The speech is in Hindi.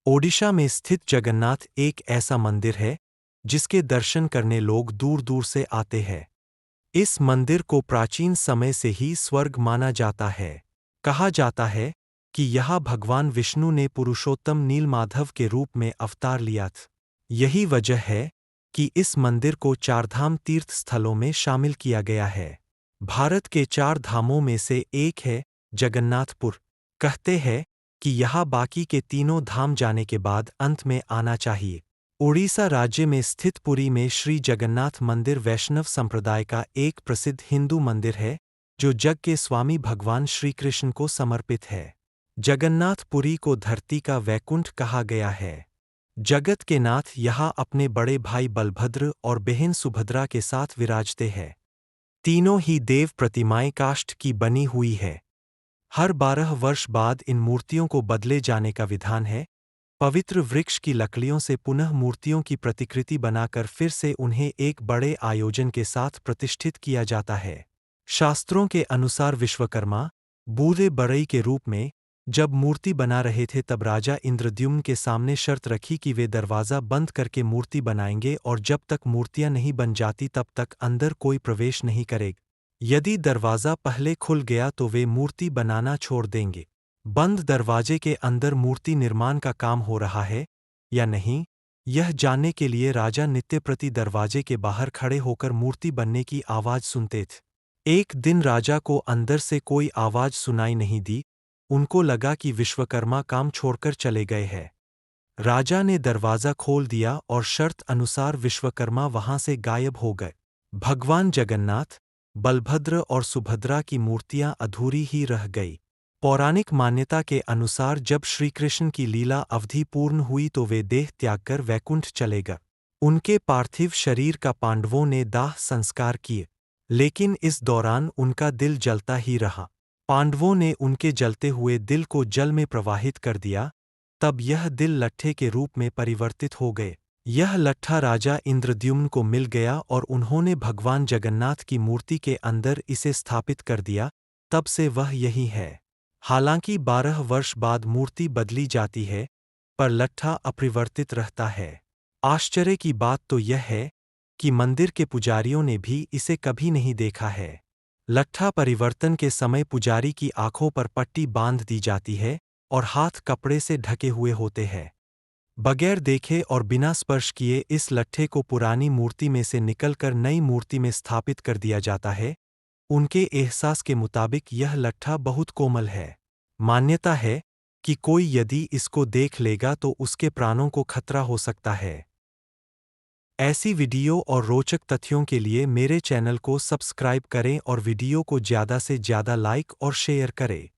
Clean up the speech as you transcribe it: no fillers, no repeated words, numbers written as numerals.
ओडिशा में स्थित जगन्नाथ एक ऐसा मंदिर है जिसके दर्शन करने लोग दूर दूर से आते हैं। इस मंदिर को प्राचीन समय से ही स्वर्ग माना जाता है। कहा जाता है कि यहाँ भगवान विष्णु ने पुरुषोत्तम नीलमाधव के रूप में अवतार लिया था। यही वजह है कि इस मंदिर को चारधाम तीर्थ स्थलों में शामिल किया गया है। भारत के चार धामों में से एक है जगन्नाथपुर। कहते हैं कि यहाँ बाकी के तीनों धाम जाने के बाद अंत में आना चाहिए। उड़ीसा राज्य में स्थित पुरी में श्री जगन्नाथ मंदिर वैष्णव संप्रदाय का एक प्रसिद्ध हिंदू मंदिर है जो जग के स्वामी भगवान श्री कृष्ण को समर्पित है। जगन्नाथ पुरी को धरती का वैकुंठ कहा गया है। जगत के नाथ यहाँ अपने बड़े भाई बलभद्र और बहन सुभद्रा के साथ विराजते हैं। तीनों ही देव प्रतिमाएं काष्ठ की बनी हुई है। हर 12 वर्ष बाद इन मूर्तियों को बदले जाने का विधान है। पवित्र वृक्ष की लकड़ियों से पुनः मूर्तियों की प्रतिकृति बनाकर फिर से उन्हें एक बड़े आयोजन के साथ प्रतिष्ठित किया जाता है। शास्त्रों के अनुसार विश्वकर्मा बूढ़े बड़ई के रूप में जब मूर्ति बना रहे थे तब राजा इंद्रद्युम्न के सामने शर्त रखी कि वे दरवाज़ा बंद करके मूर्ति बनाएंगे और जब तक मूर्तियां नहीं बन जाती तब तक अंदर कोई प्रवेश नहीं करेगा। यदि दरवाज़ा पहले खुल गया तो वे मूर्ति बनाना छोड़ देंगे। बंद दरवाजे के अंदर मूर्ति निर्माण का काम हो रहा है या नहीं, यह जानने के लिए राजा नित्य प्रति दरवाजे के बाहर खड़े होकर मूर्ति बनने की आवाज़ सुनते थे। एक दिन राजा को अंदर से कोई आवाज़ सुनाई नहीं दी। उनको लगा कि विश्वकर्मा काम छोड़कर चले गए हैं। राजा ने दरवाज़ा खोल दिया और शर्त अनुसार विश्वकर्मा वहां से गायब हो गए। भगवान जगन्नाथ, बलभद्र और सुभद्रा की मूर्तियां अधूरी ही रह गई। पौराणिक मान्यता के अनुसार जब श्री कृष्ण की लीला अवधि पूर्ण हुई तो वे देह त्याग कर वैकुंठ चले गए। उनके पार्थिव शरीर का पांडवों ने दाह संस्कार किए, लेकिन इस दौरान उनका दिल जलता ही रहा। पांडवों ने उनके जलते हुए दिल को जल में प्रवाहित कर दिया। तब यह दिल लट्ठे के रूप में परिवर्तित हो गए। यह लट्ठा राजा इंद्रद्युम्न को मिल गया और उन्होंने भगवान जगन्नाथ की मूर्ति के अंदर इसे स्थापित कर दिया। तब से वह यही है। हालांकि 12 वर्ष बाद मूर्ति बदली जाती है, पर लट्ठा अपरिवर्तित रहता है। आश्चर्य की बात तो यह है कि मंदिर के पुजारियों ने भी इसे कभी नहीं देखा है। लट्ठा परिवर्तन के समय पुजारी की आंखों पर पट्टी बांध दी जाती है और हाथ कपड़े से ढके हुए होते हैं। बगैर देखे और बिना स्पर्श किए इस लट्ठे को पुरानी मूर्ति में से निकलकर नई मूर्ति में स्थापित कर दिया जाता है। उनके एहसास के मुताबिक यह लट्ठा बहुत कोमल है। मान्यता है कि कोई यदि इसको देख लेगा तो उसके प्राणों को खतरा हो सकता है। ऐसी वीडियो और रोचक तथ्यों के लिए मेरे चैनल को सब्सक्राइब करें और वीडियो को ज़्यादा से ज़्यादा लाइक और शेयर करें।